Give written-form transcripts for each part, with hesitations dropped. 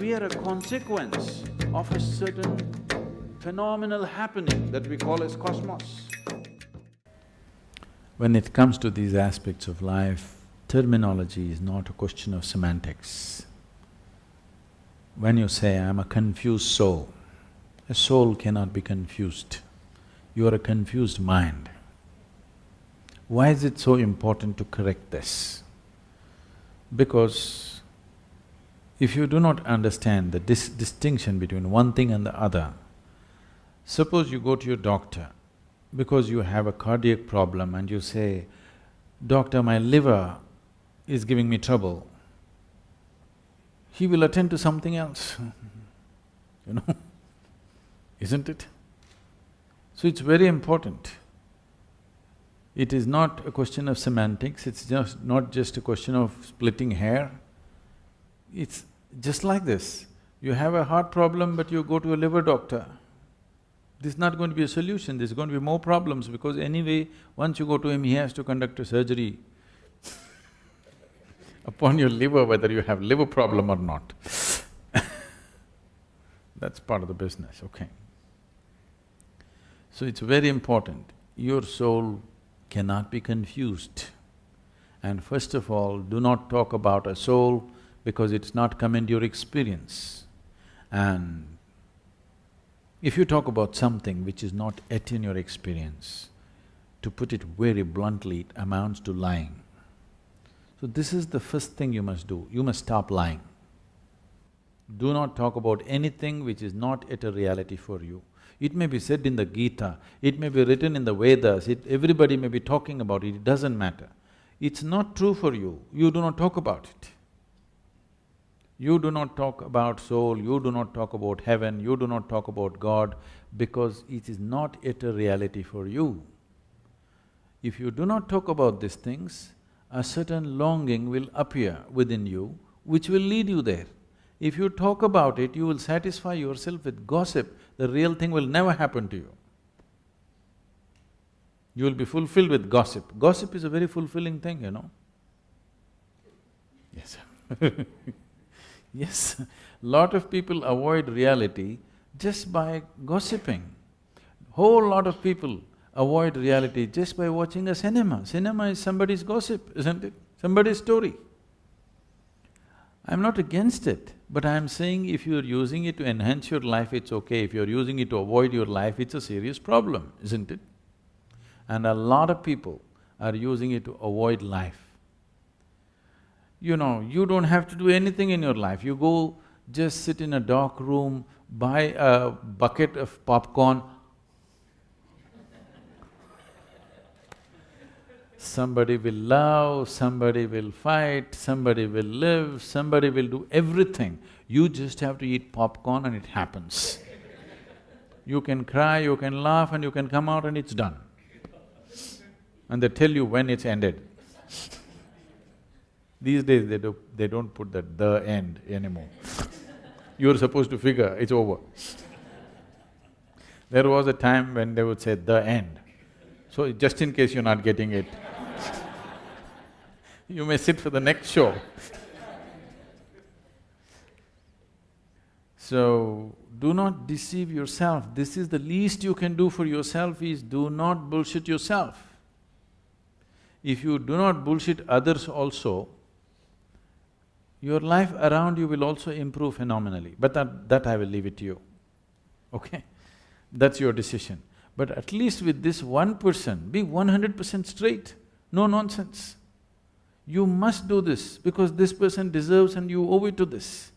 we are a consequence of a certain phenomenal happening that we call as cosmos. When it comes to these aspects of life, terminology is not a question of semantics. When you say, I'm a confused soul, a soul cannot be confused. You are a confused mind. Why is it so important to correct this? Because if you do not understand the distinction between one thing and the other, suppose you go to your doctor because you have a cardiac problem and you say, "Doctor, my liver is giving me trouble," he will attend to something else, you know, isn't it? So it's very important. It is not a question of semantics, it's just not just a question of splitting hair. It's just like this. You have a heart problem but you go to a liver doctor. This is not going to be a solution, there's going to be more problems because anyway, once you go to him, he has to conduct a surgery upon your liver, whether you have liver problem or not. That's part of the business, okay. So it's very important, your soul cannot be confused. And first of all, do not talk about a soul because it's not come into your experience. And if you talk about something which is not yet in your experience, to put it very bluntly, it amounts to lying. So this is the first thing you must do, you must stop lying. Do not talk about anything which is not yet a reality for you. It may be said in the Gita, it may be written in the Vedas, everybody may be talking about it doesn't matter. It's not true for you, you do not talk about it. You do not talk about soul, you do not talk about heaven, you do not talk about God because it is not yet a reality for you. If you do not talk about these things, a certain longing will appear within you which will lead you there. If you talk about it, you will satisfy yourself with gossip, the real thing will never happen to you. You will be fulfilled with gossip. Gossip is a very fulfilling thing, you know. Yes. Yes, lot of people avoid reality just by gossiping. Whole lot of people avoid reality just by watching a cinema. Cinema is somebody's gossip, isn't it? Somebody's story. I'm not against it, but I'm saying if you're using it to enhance your life, it's okay. If you're using it to avoid your life, it's a serious problem, isn't it? And a lot of people are using it to avoid life. You know, you don't have to do anything in your life. You go just sit in a dark room, buy a bucket of popcorn. Somebody will love, somebody will fight, somebody will live, somebody will do everything. You just have to eat popcorn and it happens. You can cry, you can laugh and you can come out and it's done. And they tell you when it's ended. These days they don't put that "the end" anymore. You're supposed to figure it's over. There was a time when they would say "the end." So just in case you're not getting it, you may sit for the next show. So, do not deceive yourself. This is the least you can do for yourself is do not bullshit yourself. If you do not bullshit others also, your life around you will also improve phenomenally, but that I will leave it to you, okay? That's your decision. But at least with this 1%, be 100% straight, no nonsense. You must do this because this person deserves and you owe it to this.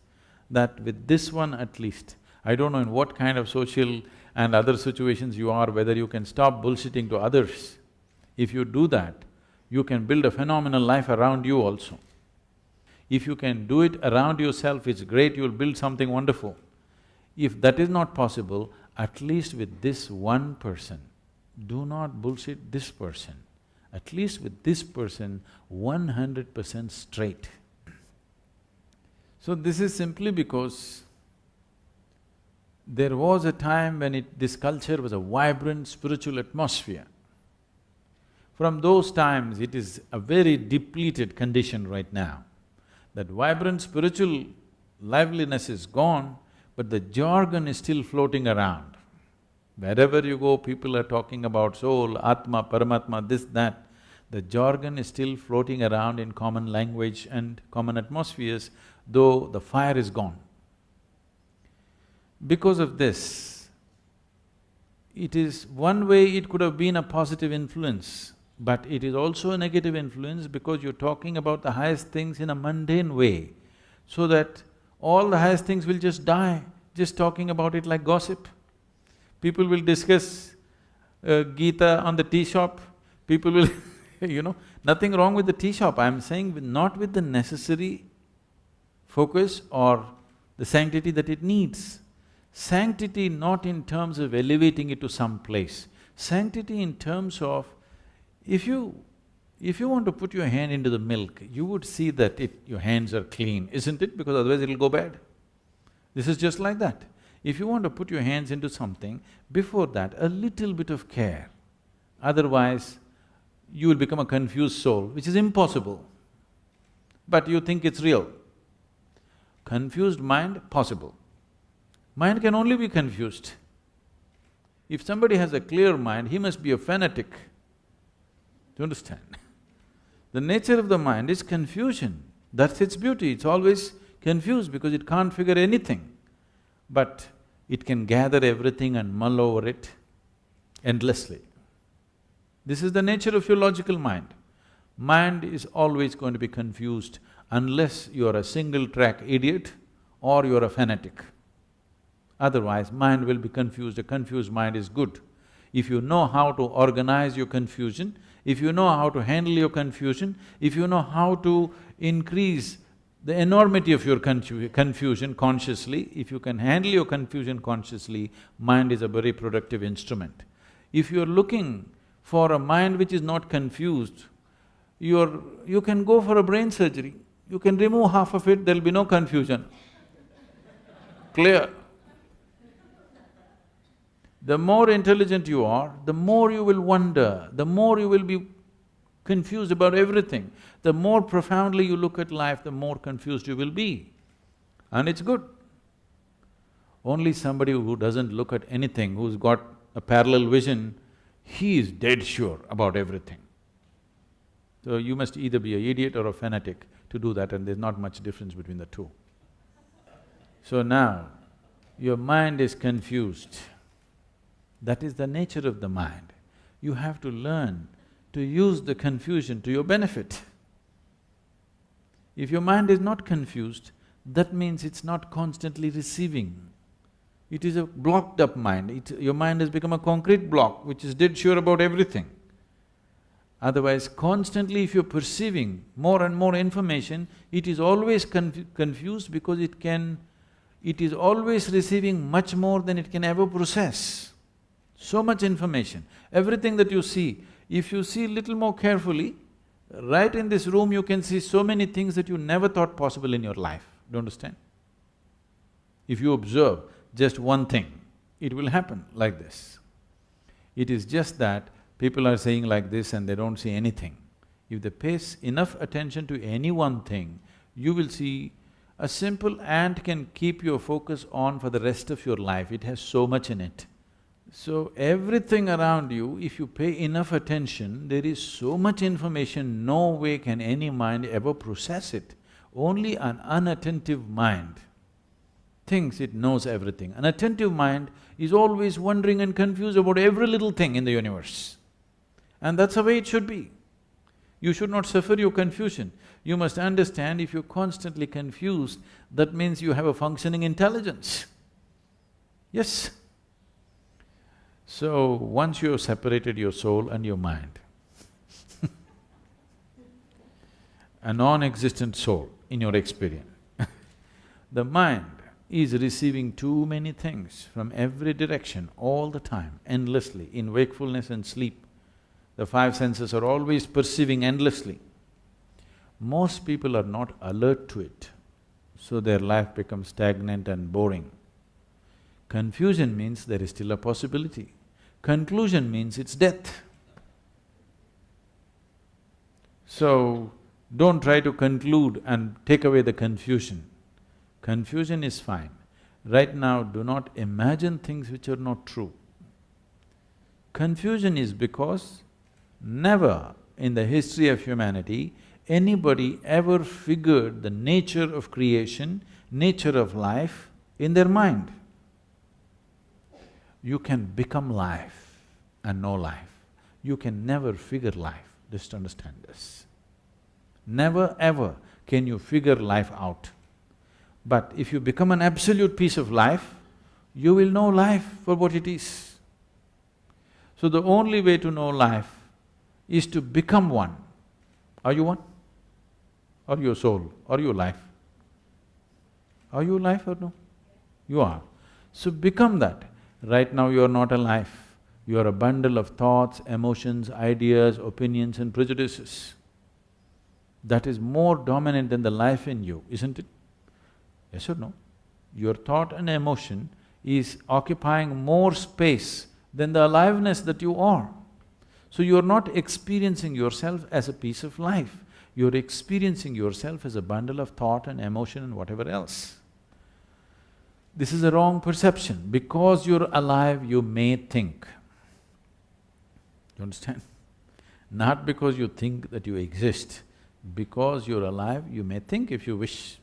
That with this one at least, I don't know in what kind of social and other situations you are, whether you can stop bullshitting to others. If you do that, you can build a phenomenal life around you also. If you can do it around yourself, it's great, you'll build something wonderful. If that is not possible, at least with this one person, do not bullshit this person. At least with this person, 100% straight. So this is simply because there was a time when this culture was a vibrant spiritual atmosphere. From those times, it is a very depleted condition right now. That vibrant spiritual liveliness is gone, but the jargon is still floating around. Wherever you go, people are talking about soul, Atma, Paramatma, this, that. The jargon is still floating around in common language and common atmospheres, though the fire is gone. Because of this, it is… one way it could have been a positive influence, but it is also a negative influence because you're talking about the highest things in a mundane way, so that all the highest things will just die, just talking about it like gossip. People will discuss Gita on the tea shop, people will nothing wrong with the tea shop, I'm saying not with the necessary focus or the sanctity that it needs. Sanctity not in terms of elevating it to some place, sanctity in terms of, if you want to put your hand into the milk, you would see that your hands are clean, isn't it? Because otherwise it'll go bad. This is just like that. If you want to put your hands into something, before that, a little bit of care. Otherwise, you will become a confused soul, which is impossible. But you think it's real. Confused mind, possible. Mind can only be confused. If somebody has a clear mind, he must be a fanatic. Do you understand? The nature of the mind is confusion. That's its beauty, it's always confused because it can't figure anything. But it can gather everything and mull over it endlessly. This is the nature of your logical mind. Mind is always going to be confused unless you are a single-track idiot or you are a fanatic. Otherwise, mind will be confused. A confused mind is good. If you know how to organize your confusion, if you know how to handle your confusion, if you know how to increase the enormity of your confusion consciously, if you can handle your confusion consciously, mind is a very productive instrument. If you're looking for a mind which is not confused, you can go for a brain surgery. You can remove half of it, there'll be no confusion. Clear? The more intelligent you are, the more you will wonder, the more you will be confused about everything. The more profoundly you look at life, the more confused you will be. And it's good. Only somebody who doesn't look at anything, who's got a parallel vision, he is dead sure about everything. So you must either be an idiot or a fanatic to do that, and there's not much difference between the two. So now, your mind is confused. That is the nature of the mind. You have to learn to use the confusion to your benefit. If your mind is not confused, that means it's not constantly receiving. It is a blocked up mind, your mind has become a concrete block which is dead sure about everything. Otherwise, constantly if you're perceiving more and more information, it is always confused because it is always receiving much more than it can ever process. So much information, everything that you see, if you see little more carefully, right in this room you can see so many things that you never thought possible in your life, do you understand? If you observe just one thing, it will happen like this. It is just that people are saying like this and they don't see anything. If they pay enough attention to any one thing, you will see a simple ant can keep your focus on for the rest of your life, it has so much in it. So everything around you, if you pay enough attention, there is so much information, no way can any mind ever process it. Only an unattentive mind thinks it knows everything. An attentive mind is always wondering and confused about every little thing in the universe. And that's the way it should be. You should not suffer your confusion. You must understand, if you're constantly confused, that means you have a functioning intelligence. Yes. So, once you have separated your soul and your mind, a non-existent soul in your experience, the mind is receiving too many things from every direction, all the time, endlessly, in wakefulness and sleep. The five senses are always perceiving endlessly. Most people are not alert to it, so their life becomes stagnant and boring. Confusion means there is still a possibility. Conclusion means it's death. So, don't try to conclude and take away the confusion. Confusion is fine. Right now, do not imagine things which are not true. Confusion is because never in the history of humanity anybody ever figured the nature of creation, nature of life in their mind. You can become life and know life. You can never figure life, just understand this. Never ever can you figure life out. But if you become an absolute piece of life, you will know life for what it is. So the only way to know life is to become one. Are you one? Are you a soul? Are you life? Are you life or no? You are. So become that. Right now you are not alive. You are a bundle of thoughts, emotions, ideas, opinions and prejudices. That is more dominant than the life in you, isn't it? Yes or no? Your thought and emotion is occupying more space than the aliveness that you are. So you are not experiencing yourself as a piece of life. You are experiencing yourself as a bundle of thought and emotion and whatever else. This is a wrong perception. Because you're alive, you may think. You understand? Not because you think that you exist. Because you're alive, you may think if you wish.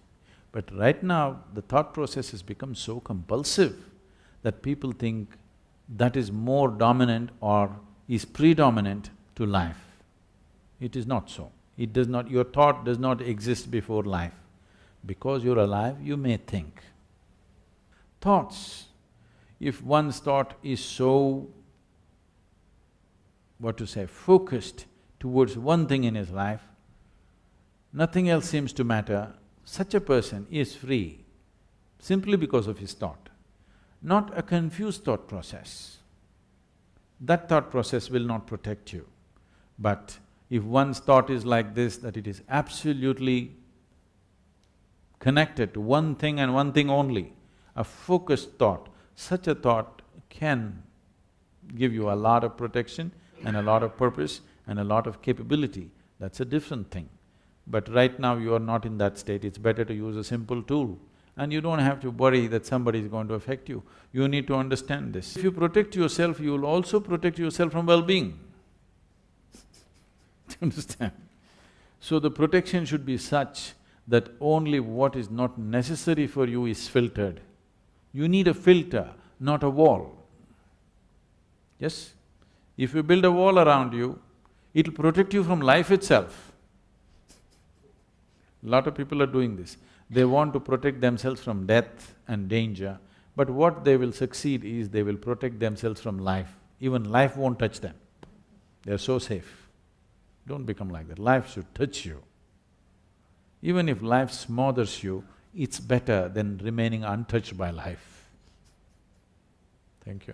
But right now, the thought process has become so compulsive that people think that is more dominant or is predominant to life. It is not so. It does not… your thought does not exist before life. Because you're alive, you may think. Thoughts, if one's thought is so, focused towards one thing in his life, nothing else seems to matter, such a person is free simply because of his thought, not a confused thought process. That thought process will not protect you. But if one's thought is like this, that it is absolutely connected to one thing and one thing only, a focused thought, such a thought can give you a lot of protection and a lot of purpose and a lot of capability. That's a different thing. But right now you are not in that state, it's better to use a simple tool. And you don't have to worry that somebody is going to affect you. You need to understand this. If you protect yourself, you will also protect yourself from well-being. Do you understand? So the protection should be such that only what is not necessary for you is filtered. You need a filter, not a wall. Yes? If you build a wall around you, it'll protect you from life itself. Lot of people are doing this. They want to protect themselves from death and danger, but what they will succeed is they will protect themselves from life. Even life won't touch them. They're so safe. Don't become like that. Life should touch you. Even if life smothers you, it's better than remaining untouched by life. Thank you.